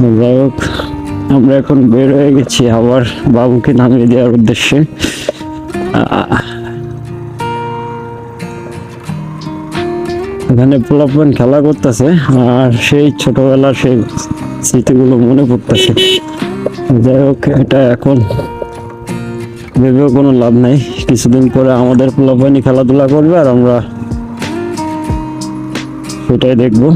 যাই হোক, আমরা এখন বের হয়ে গেছি আবার বাবুকে নামিয়ে দেওয়ার উদ্দেশ্যে। এখানে পোলাপান খেলা করতেছে আর সেই ছোটবেলার সেই স্মৃতিগুলো মনে পড়তেছে। যাই হোক, এটা এখন ভেবেও কোনো লাভ নাই। কিছুদিন পরে আমাদের পোলাপানি খেলাধুলা করবে আর আমরা সেটাই দেখবো।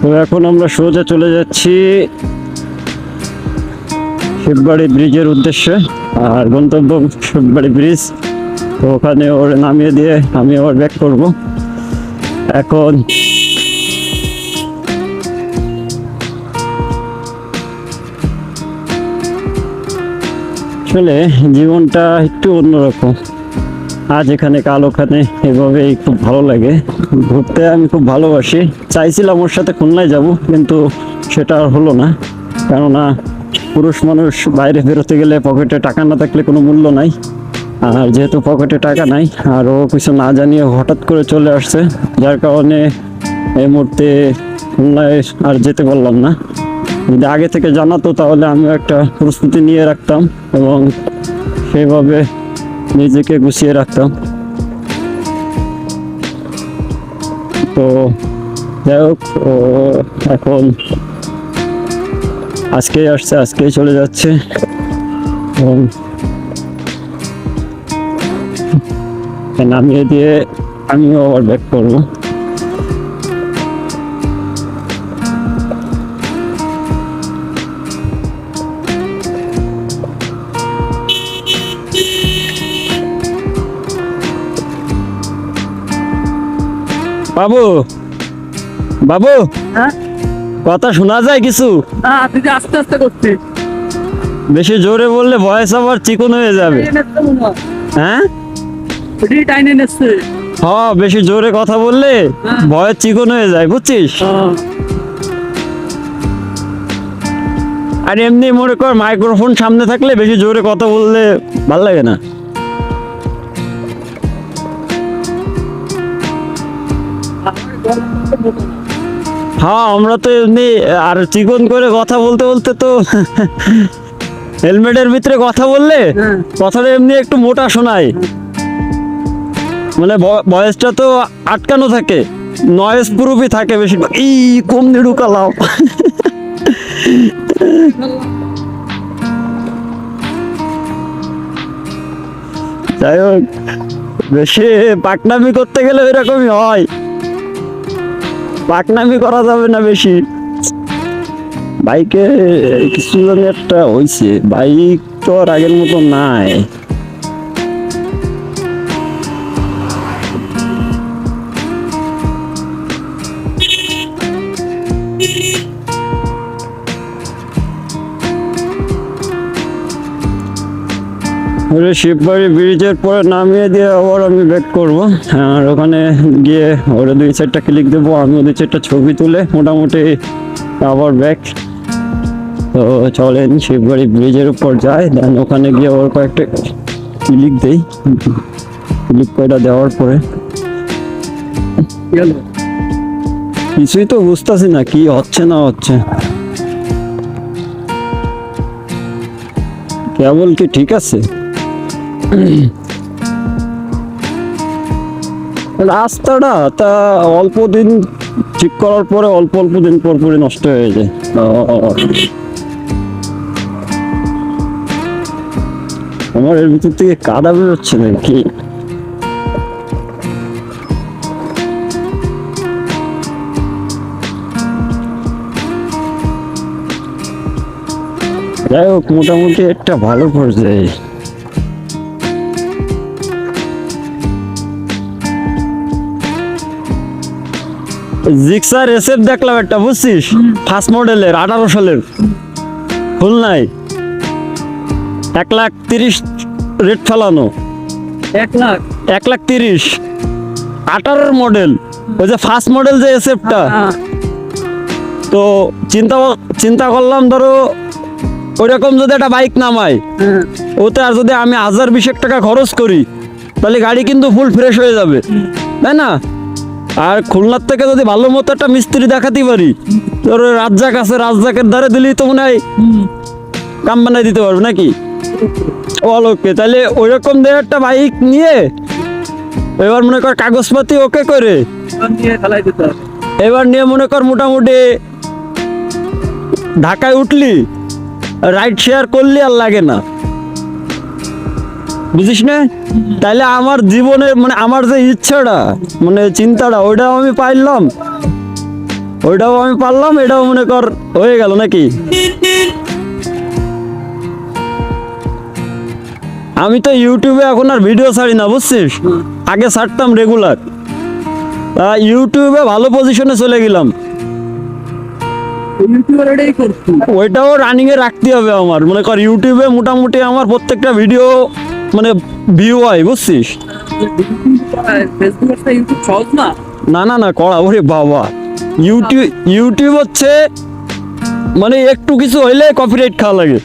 তো এখন আমরা সোজা চলে যাচ্ছি শিববাড়ি ব্রিজের উদ্দেশ্যে, আর গন্তব্য শিববাড়ি ব্রিজ। তো ওখানে ওর নামিয়ে দিয়ে আমি আবার ব্যাক করব। এখন আসলে জীবনটা একটু অন্যরকম, আজ এখানে কাল ওখানে, এভাবেই খুব ভালো লাগে। ঘুরতে আমি খুব ভালোবাসি। চাইছিলাম ওর সাথে খুলনায় যাব, কিন্তু সেটা আর হলো না। কেননা পুরুষ মানুষ বাইরে বেরোতে গেলে পকেটে টাকা না থাকলে কোনো মূল্য নাই। আর যেহেতু পকেটে টাকা নাই, আর ও কিছু না জানিয়ে হঠাৎ করে চলে আসছে, যার কারণে এই মুহূর্তে খুলনায় আর যেতে পারলাম না। যদি আগে থেকে জানাতো তাহলে আমিও একটা প্রস্তুতি নিয়ে রাখতাম এবং সেইভাবে নিজেকে গুছিয়ে রাখতাম। তো যাই হোক, এখন আজকেই আসছে, আজকেই চলে যাচ্ছে এবং নামিয়ে দিয়ে আমিও আবার ব্যাক করবো। বাবু, বাবু, হ্যাঁ কথা শোনা যায় কিছু? তুই যে আস্তে আস্তে করছিস, বেশি জোরে বললে ভয়েস আবার চিকন হয়ে যাবে। হ্যাঁ, টাইনে নেছে। হ্যাঁ, বেশি জোরে কথা বললে ভয়েস চিকন হয়ে যায়, বুঝছিস? আর এমনি মনে কর মাইক্রোফোন সামনে থাকলে বেশি জোরে কথা বললে ভাল লাগে না। হ্যাঁ, আমরা তো এমনি আর চিকন করে কথা বলতে বলতে তো হেলমেটের ভিতরে কথা বললে কথাটা এমনি একটু মোটা শোনায়, মানে ভয়েসটা তো আটকানো থাকে, নয়েজ প্রুফই থাকে বেশিরভাগ। এই কম দিয়ে ঢুকালাম। যাই হোক, বেশি পাকনামি করতে গেলে এরকমই হয়, পাকনামি করা যাবে না বেশি। বাইকে কিছু জানি একটা হয়েছে, বাইক তো আর আগের মতো নাই। শিববাড়ি ব্রিজের পরে নামিয়ে দিয়ে আবার আমি ব্যাক করবো, আর ওখানে গিয়ে ওরা 2-4টা ক্লিক দেবো, আমিও 2-4টা ছবি তুলে মোটামুটি আবার ব্যাক। তো চলেন শিববাড়ি ব্রিজের উপর যাই, দেন ওখানে গিয়ে ওর কয়েকটা ক্লিক দেই। ক্লিক কয়টা দেওয়ার পরে কিছুই তো বুঝতেছি না কি হচ্ছে না হচ্ছে। কেবল কি ঠিক আছে? রাস্তাটা তা অল্প দিন ঠিক করার পরে অল্প অল্প দিন পর পরে নষ্ট হয়ে যায়। আমার এর ভিতর থেকে কাদা বেরোচ্ছে নাকি? যাই হোক, মোটামুটি একটা ভালো পর্যায়ে। জিক্সার এসএফ দেখলাম একটা, বুঝছিস? ফার্স্ট মডেলের 18 সালের খুলনায় 1,30,000 রেট ফেলানো। 1,30,000 18 মডেল, ওই যে ফার্স্ট মডেল যে এসএফটা। তো চিন্তা করলাম, ধরো ওইরকম যদি একটা বাইক নামাই, ওতে আর যদি আমি 1,000-20 টাকা খরচ করি, তাহলে গাড়ি কিন্তু ফুল ফ্রেশ হয়ে যাবে। তাই না? আর খুলনার থেকে যদি ভালো মতো একটা মিস্ত্রি দেখাতে পারি, তোর রাজ্জাক আছে, রাজ্জাকের দ্বারে দিলেই তো মনে হয় কাম বানাই দিতে পারবে নাকি? ওকে, তাহলে ওইরকম দিয়ে একটা বাইক নিয়ে এবার মনে কর কাগজপাতি ওকে করে নিয়ে ফেলাই দিতে হবে। এবার নিয়ে মনে কর মোটামুটি ঢাকায় উঠলি, রাইড শেয়ার করলি, আর লাগে না, বুঝিস না? তাইলে আমার জীবনের মানে আমার যে ইচ্ছাটা মানে চিন্তাটা ওইটাও আমি পাইলাম, ওইটাও আমি পারলাম, এটাও মনে কর হয়ে গেল নাকি? আমি তো ইউটিউবে এখন আর ভিডিও ছাড়ি না, বুঝছিস? আগে ছাড়তাম রেগুলার, ইউটিউবে ভালো পজিশনে চলে গেলাম। ইউটিউবার এটাই করছি। ওইটাও রানিং এ রাখতে হবে আমার, মনে কর ইউটিউবে মোটামুটি আমার প্রত্যেকটা ভিডিও মানে ভিউ হয়, বুঝছিস? ফেসবুক আর ইউটিউব সহজ না। না না না করা, ওরে বাবা, ইউটিউব ইউটিউব হচ্ছে মানে একটু কিছু হইলে কপিরাইট খাওয়া লাগে।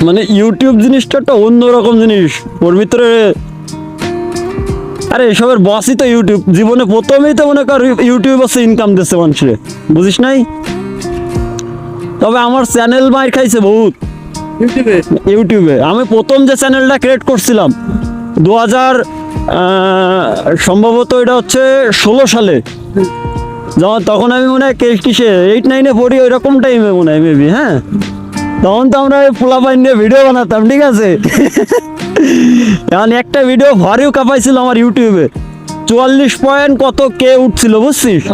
মানে ইউটিউব জিনিসটা একটা অন্যরকম জিনিস, ওর ভিতরে আরে এসবের বসই তো ইউটিউব। জীবনে প্রথমেই তো মনে কর ইউটিউব হচ্ছে ইনকাম দিচ্ছে মানুষের, বুঝিস নাই? তবে আমার চ্যানেল মার খাইছে বহুত ইউটিউবে ইউটিউবে। আমি প্রথম যে চ্যানেলটা ক্রিয়েট করছিলাম 2000 সম্ভবত এটা হচ্ছে 16 সালে, যখন তখন আমি মনে হয় কিসে 8-9-এ পড়ি, ওই রকম টাইমে মনে হয় মেবি। হ্যাঁ, তখন তো আমরা পোলাপাইন নিয়ে ভিডিও বানাতাম, ঠিক আছে? এখন একটা ভিডিও ভরেও কাঁপাইছিল আমার ইউটিউবে, 44 পয়েন্ট কত কে উঠছিল, বুঝছিস?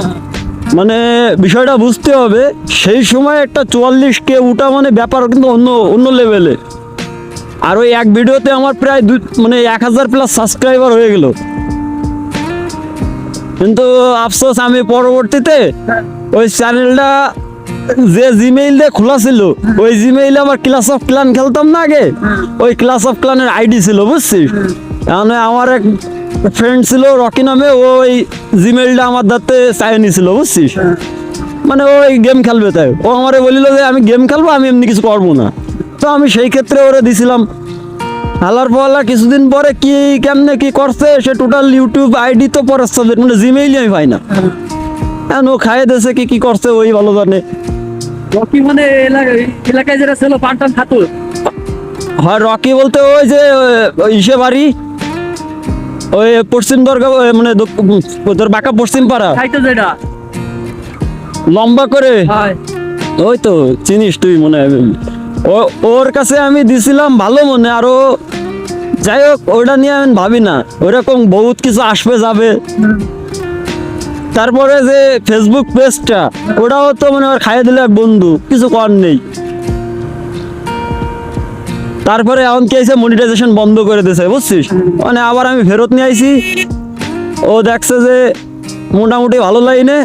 মানে বিষয়টা বুঝতে হবে, সেই সময় একটা 44 কে উঠা মানে ব্যাপার কিন্তু অন্য অন্য লেভেলে। আর ওই এক ভিডিওতে আমার প্রায় 1000+ সাবস্ক্রাইবার হয়ে গেল। কিন্তু আফসোস আমি পরবর্তীতে ওই চ্যানেলটা যে জিমেইল দিয়ে খোলা ছিল, ওই জিমেইলে আমার ক্লাস অফ ক্লান খেলতাম না আগে, ওই ক্লাস অফ ক্লানের আইডি ছিল, বুঝছিস? মানে আমার এক ফ্রেন্ড ছিল রকি নামে, ওই জিমেইলটা আমার দাঁতে চাইয়ে নিছিল, বুঝছিস? মানে ওই গেম খেলবে, তাই ও আমারে বলিল যে আমি গেম খেলবো, আমি এমনি কিছু করবো না। তো আমি সেই ক্ষেত্রে ওরে দিছিলাম। হালার পালা কিছুদিন পরে কি কেমনে কি করছে সে টোটাল ইউটিউব আইডি তো পরে সাবজেক্ট মানে জিমেইলই আমি পাই না। এখন ও খাইয়ে দিয়েছে কি কি করছে ওই ভালো জানে। রকি মানে এলাকায় যেটা ছিল পানটান খাতুর। হয় রকি বলতে ওই যে ইসে বাড়ি, ওই পশ্চিম দরগা, মানে তোর বাঁকা পশ্চিম পাড়া খাইতে যেটা লম্বা করে, হয় ওই তো চিনিস তুই মনে হয়। ওর কাছে আমি দিছিলাম ভালো মনে, আরো যাই হোক ওটা নিয়ে আমি ভাবি না, ওইরকম বহুত কিছু আসবে যাবে। তারপরে যে ফেসবুক পেজটা ওটাও তো মানে ওর খাইয়ে দিলে এক বন্ধু, কিছু কর নেই। তারপরে এখন কি হয়েছে, মনিটাইজেশন বন্ধ করে দিয়েছে, বুঝছিস? মানে আবার আমি ফেরত নিয়ে আইছি, ও দেখছে যে মোটামুটি ভালো লাইনে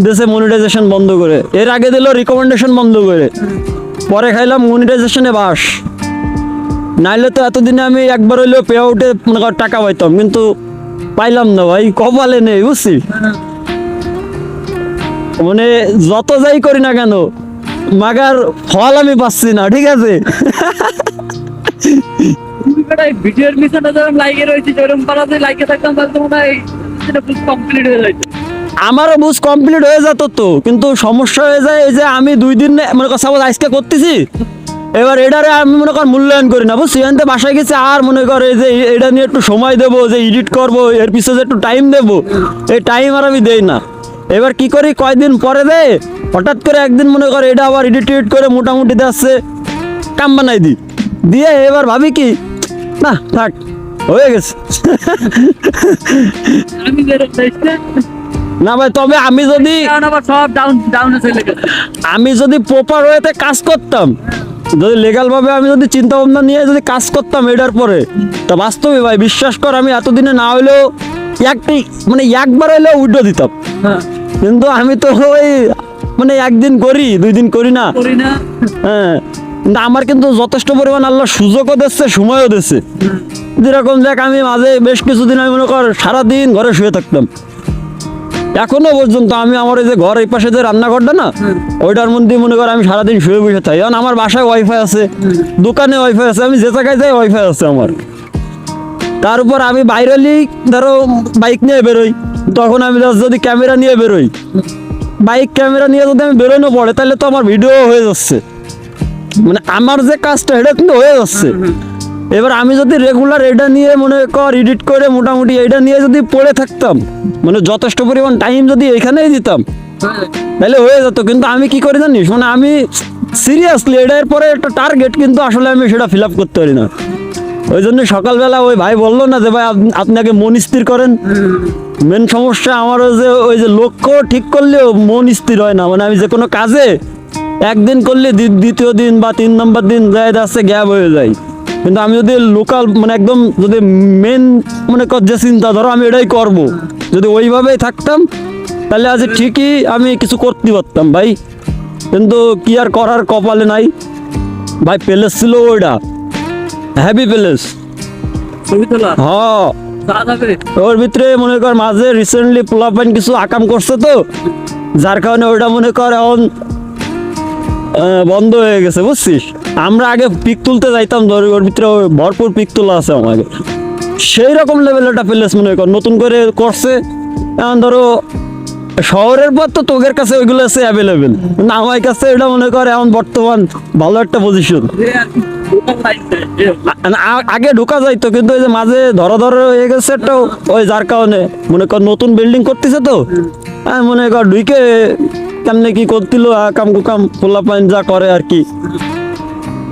দেশে মনিটাইজেশন বন্ধ করে। এর আগে দিল রিকমেন্ডেশন বন্ধ করে, পরে খাইলাম মনিটাইজেশনে বাস। নাইলে তো এতদিনে আমি একবার হইলেও পে আউটে টাকা পাইতাম, কিন্তু পাইলাম না ভাই, কপালে নেই, বুঝছিস? মানে যত যাই করি না কেন মাগার ফল আমি পাচ্ছি না, ঠিক আছে? ভিডিওর মিশনে যখন লাইকে রয়েছে, যেরকম পারাতে লাইকে থাকতাম তাহলে তো মনে হয় সেটা কমপ্লিট হয়ে যাইতো। আমারও বুঝ কমপ্লিট হয়ে যেত তো, কিন্তু সমস্যা হয়ে যায় এই যে আমি 2 দিন মনে কর সাপোজ আজকে করতেছি, এবার এটারে আমি মনে কর মূল্যায়ন করি না, বুঝছি? এখান থেকে বাসায় গেছে আর মনে কর এই যে এটা নিয়ে একটু সময় দেবো, যে এডিট করবো, এর পিছনে যে একটু টাইম দেবো, এই টাইম আর আমি দেই না। এবার কি করি, কয়দিন পরে দেয় হঠাৎ করে একদিন মনে কর এটা আবার এডিট করে মোটামুটি যাচ্ছে কাম বানাই দিয়ে এবার ভাবি কি না থাক হয়ে গেছে। আমি যেরকম না ভাই, তবে আমি যদি আবার সব ডাউনে চলে গেছে। আমি যদি প্রপার ওয়েতে কাজ করতাম, যদি লিগ্যাল ভাবে আমি যদি চিন্তা ভাবনা নিয়ে যদি কাজ করতাম এটার পরে, তা বাস্তবে ভাই বিশ্বাস কর আমি এতদিনে না হইলেও একবার হইলেও উইড্রো দিতাম। কিন্তু আমি তো ওই মানে একদিন করি 2 দিন করি না। হ্যাঁ, কিন্তু আমার কিন্তু যথেষ্ট পরিমাণ আল্লাহ সুযোগও দিচ্ছে, সময়ও দিচ্ছে। যেরকম দেখ আমি মাঝে বেশ কিছুদিন আমি মনে কর সারাদিন ঘরে শুয়ে থাকতাম, এখনো পর্যন্ত আমি আমার এই যে ঘর এই পাশে যে রান্নাঘরটা না, ওইটার মধ্যে মনে কর আমি সারাদিন শুয়ে বসে থাকি। কারণ আমার বাসায় ওয়াইফাই আছে, দোকানে ওয়াইফাই আছে, আমি যে জায়গায় যাই ওয়াইফাই আছে আমার। তার উপর আমি বাইরেলি ধরো বাইক নিয়ে বেরোই, তখন আমি যদি ক্যামেরা নিয়ে বেরোই, বাইক ক্যামেরা নিয়ে যদি আমি বেরোনো পড়ে তাহলে তো আমার ভিডিও হয়ে যাচ্ছে, মানে আমার যে কাজটা এটা কিন্তু হয়ে যাচ্ছে। এবার আমি যদি রেগুলার এটা নিয়ে মনে কর এডিট করে মোটামুটি এটা নিয়ে যদি পড়ে থাকতাম, মানে যথেষ্ট পরিমাণ টাইম যদি এখানেই দিতাম তাহলে হয়ে যেত। কিন্তু আমি কি করি জানিস, মানে আমি সিরিয়াসলি এটার পরে একটা টার্গেট, কিন্তু আসলে আমি সেটা ফিল আপ করতে পারি না। ওই জন্য সকালবেলা ওই ভাই বললো না যে ভাই আপনি আগে মন স্থির করেন। মেন সমস্যা আমারও যে ওই যে লক্ষ্য ঠিক করলেও মন স্থির হয় না, মানে আমি যে কোনো কাজে একদিন করলে দ্বিতীয় দিন বা 3 নম্বর দিন যায় যাচ্ছে গ্যাপ হয়ে যায়। কিন্তু আমি যদি লোকাল মানে একদম যদি মেন মনে কর যে চিন্তা ধরো আমি এটাই করব, যদি ওইভাবেই থাকতাম তাহলে আজ ঠিকই আমি কিছু করতে পারতাম ভাই। কিন্তু কি আর করার, কপালে নাই ভাই। প্যালেস ছিল ওইটা, হ্যাপি প্যালেস। ছবি তোলা হ্যাঁ, ওর ভিতরে মনে কর মাঝে রিসেন্টলি পোলাপাইন কিছু আকাম করছে তো, যার কারণে ওইটা মনে কর এখন বন্ধ হয়ে গেছে বুঝছিস। আমরা আগে পিক তুলতে যাইতাম, ধর ওর ভিতরে ভরপুর পিক তোলা আছে আমাকে, সেই রকম লেভেল একটা প্লেস মনে কর নতুন করে করছে। এখন ধরো শহরের পর তো তোদের কাছে ওইগুলো আছে অ্যাভেলেবেল, না আমার কাছে এটা মনে করে এখন বর্তমান ভালো একটা পজিশন। আগে ঢোকা যাইতো কিন্তু ওই যে মাঝে ধরা হয়ে গেছে একটা, ওই যার কারণে মনে কর নতুন বিল্ডিং করতেছে তো মনে কর ঢুকে কেমনে কি করছিল কাম কুকাম পোলাপাইন যা করে আর কি।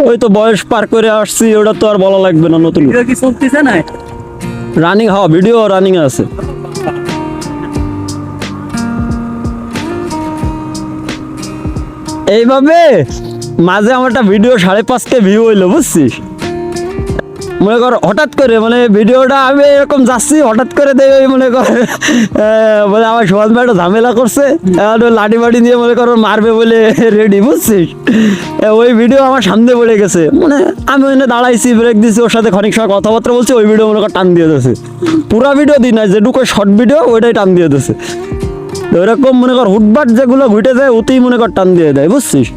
ওই তো বয়স পার করে আসছি, ওটা তো আর বলা লাগবে না। নতুন কি চলতেছে না রানিং, হ্যাঁ ভিডিও রানিং আছে। এইভাবে মাঝে আমার একটা ভিডিও 5.5K ভিউ হইলো বুঝছিস। মনে কর হঠাৎ করে মানে ভিডিওটা আমি এরকম যাচ্ছি, হঠাৎ করে দেয় ওই মনে কর বলে আমার সোহান ভাই একটা ঝামেলা করছে, লাঠি বাড়ি নিয়ে মনে কর মারবে বলে রেডি বুঝছিস। ওই ভিডিও আমার সামনে পড়ে গেছে, মানে আমি ওখানে দাঁড়াইছি, ব্রেক দিছি, ওর সাথে খানিক সময় কথাবার্তা বলছি, ওই ভিডিও মনে কর টান দিয়ে দিয়েছে। পুরা ভিডিও দিই না, যেটুকু শর্ট ভিডিও ওইটাই টান দিয়ে দিয়েছে। ওইরকম মনে কর হুটবাট যেগুলো ঘুটে যায় ওতেই মনে কর টান দিয়ে দেয় বুঝছিস।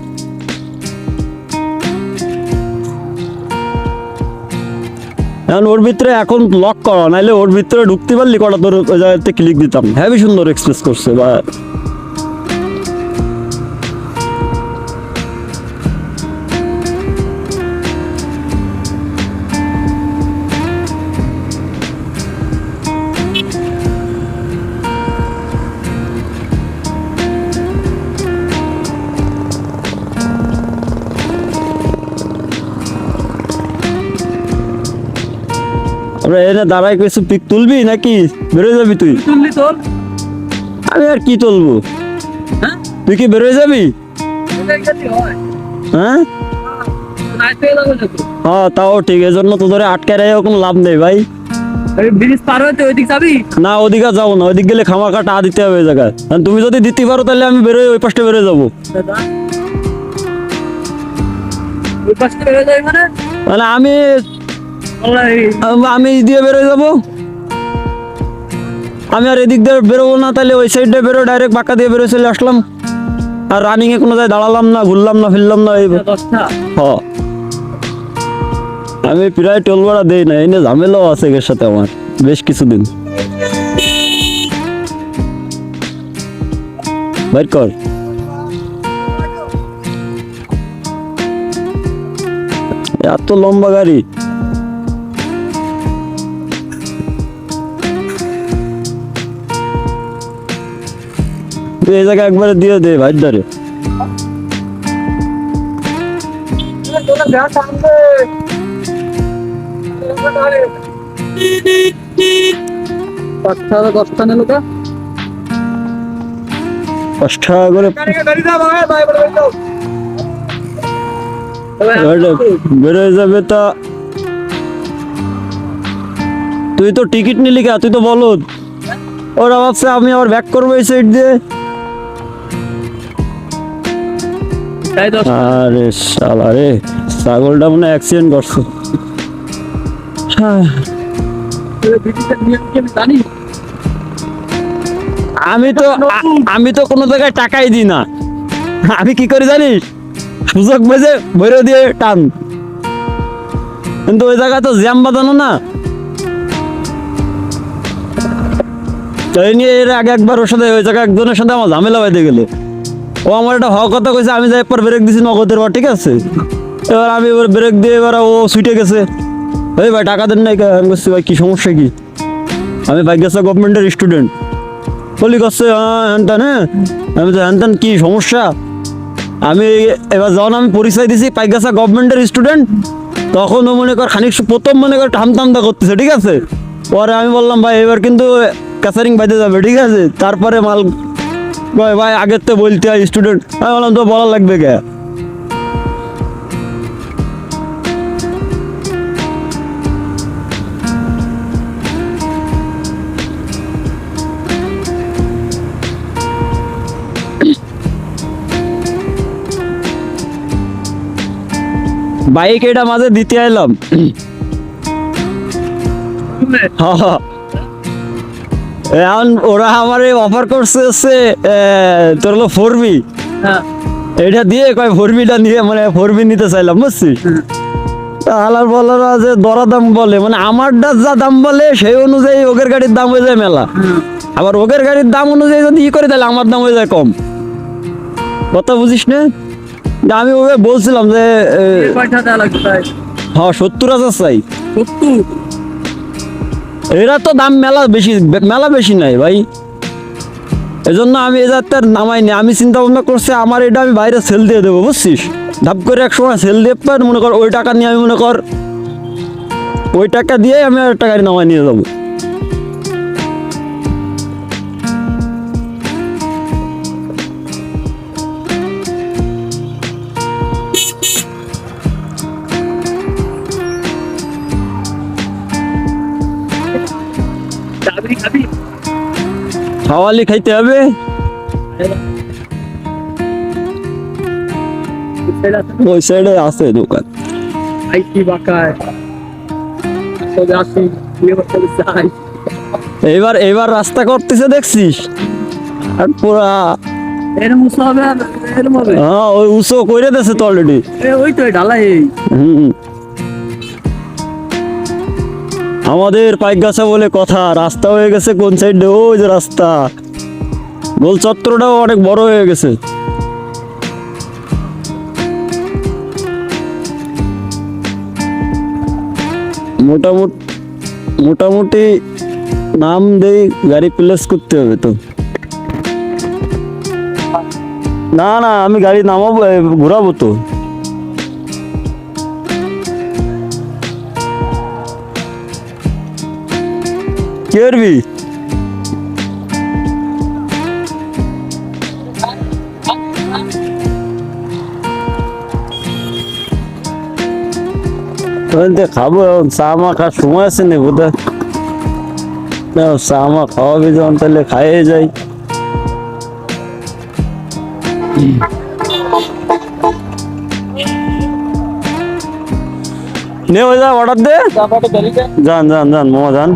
এখন ওর ভিতরে এখন লক করা, নাইলে ওর ভিতরে ঢুকতে পারলি কটা তোর ওই জায়গাতে ক্লিক দিতাম। হেবি সুন্দর এক্সপ্রেস করছে বা আমরা এনে দাঁড়ায় কিছু পিক তুলবি নাকি বেরোয় যাবি তুই? তুললি তোর, আমি আর কি তুলবো, হ্যাঁ তুই কি বেরোয় যাবি? হ্যাঁ হ্যাঁ তাও ঠিক, এই জন্য তো ধরে আটকে রেখে কোনো লাভ নেই ভাই। ব্রিজ পার হইতে ওইদিক যাবি না, ওদিকে যাবো না, ওইদিক গেলে খামাখা টা দিতে হবে ওই জায়গায়। তুমি যদি দিতে পারো তাহলে আমি বেরোয় ওই পাশটা বেরোয় যাবো। ওই পাশে বেরোয় যাবি মানে মানে আমি দিয়ে বেরোয় যাবো, আমি আর এদিক দিয়ে বেরোবো না, তাহলে ওই সাইডে বেরো ডাইরেক্ট বাঁকা দিয়ে বেরোয় চলে আসলাম। আর রানিং এ কোনো জায়গায় দাঁড়ালাম না, ঘুরলাম না, ফিরলাম না। হ্যাঁ আমি প্রায় টোল ভাড়া দেই না, এই নিয়ে ঝামেলাও আছে এর সাথে আমার বেশ কিছুদিন। বাইর কর এত লম্বা গাড়ি। এই জায়গায় একবারে দিয়ে দে ভাই ধরে। দশটা নিল কা 5 টাকা করে বেরোয় যাবে। তা তুই তো টিকিট নিলি কা, তুই তো বলদ। ওরা ভাবছে আমি আবার ব্যাক করবো এই সাইড দিয়ে। আরে শালা রে, ছাগলটা মনে অ্যাক্সিডেন্ট করছে। আমি তো কোনো জায়গায় টাকাই দিই না। আমি কি করি জানিস, সুযোগ বেজে বইরে দিয়ে টান। কিন্তু ওই জায়গায় তো জ্যাম বাঁধানো না, তাই নিয়ে এর আগে একবার ওর সাথে ওই জায়গায় একজনের সাথে আমার ঝামেলা বাইতে গেল। ও আমার একটা হওয়া কথা কইছে, আমি যাই একবার ব্রেক দিছি নগদের বার, ঠিক আছে। এবার আমি এবার ব্রেক দিয়ে এবার ও ছুটে গেছে, এই ভাই টাকা দেন নাই কে? আমি বলছি ভাই কি সমস্যা কি? আমি ভাগ্যসা গভর্নমেন্টের স্টুডেন্ট। বলি করছে হ্যাঁ হ্যান ত্যান, হ্যাঁ। আমি তো হ্যান ত্যান কি সমস্যা? আমি এবার যখন আমি পরিচয় দিছি পাইগাসা গভর্নমেন্টের স্টুডেন্ট, তখন ও মনে কর খানিক প্রথম মনে কর ঠামঠামদা করতেছে, ঠিক আছে। পরে আমি বললাম ভাই এবার কিন্তু ক্যাসারিং বাইতে যাবে, ঠিক আছে। তারপরে মাল কয় ভাই আগের তো বলতে হয় স্টুডেন্ট। আমি বললাম তো বলা লাগবে কে? বাইক এটা মাঝে দিতে আইলাম। হ্যাঁ। এখন ওরা আমারে অফার করছে হচ্ছে তোর হলো 4B, হ্যাঁ এটা দিয়ে কয় 4Bটা নিয়ে মানে 4B নিতে চাইলাম, বুঝছিস। আলার বলারা যে দরা দাম বলে, মানে আমারটা যা দাম বলে সেই অনুযায়ী ওগের গাড়ির দাম হয়ে যায় মেলা। আবার ওগের গাড়ির দাম অনুযায়ী যদি ই করে তাহলে আমার দাম হয়ে যায় কম। কথা বুঝিস না? আমি ওকে বলছিলাম যে কয়টা দেওয়া লাগবে তাই? হ্যাঁ 70,000 চাই। 70? এরা তো দাম মেলা বেশি নাই ভাই। এজন্য আমি এই যাত্রার নামাইনি। আমি চিন্তা ভাবনা করছি আমার এটা আমি বাইরে সেল দিয়ে দেবো, বুঝছিস। ধাপ করে এক সময় সেল দিয়ে পার মনে কর ওই টাকা নিয়ে আমি মনে কর ওই টাকা দিয়ে আমি আর একটা গাড়ি নামাই নিয়ে যাবো। চাবি খাবি? খাওয়ালি খাইতে হবে। ওই সাইডে আছে দোকান। আইসি বাঁকায় তবে আসি বিয়ে করতে চাই। এবার রাস্তা করতেছে দেখছিস, আর পুরা এরম উঁচু হবে আর এরম হবে। হ্যাঁ ওই উঁচু করে দিয়েছে তো অলরেডি। ওই তো ঢালাই। হুম। আমাদের পাইকগাছা বলে কথা, রাস্তা হয়ে গেছে কোন সাইডে? ওই যে রাস্তা, গোল চত্বরটাও অনেক বড় হয়ে গেছে। মোটামুটি নাম দেই, গাড়ি প্লেস করতে হবে তো। না আমি গাড়ি নামাবো, ঘোরাবো তো। কি করবি? খাবো চা মা খাওয়ার সময় আছে নি বোধ হয়। চা মা খাওয়াবি যখন তাহলে খাইয়ে যাই। নে হয়ে যা, অর্ডার দে। যান মামা যান।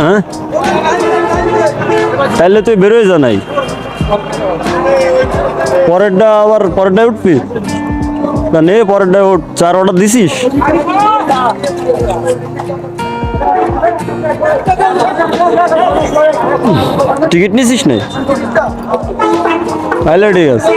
হ্যাঁ তাহলে তুই বেরোয় যা নাই, পরেরটা উঠবি না? নে পরেরটা উঠ। 4 অর্ডার দিছিস? টিকিট নিছিস না? তাহলে ঠিক আছে।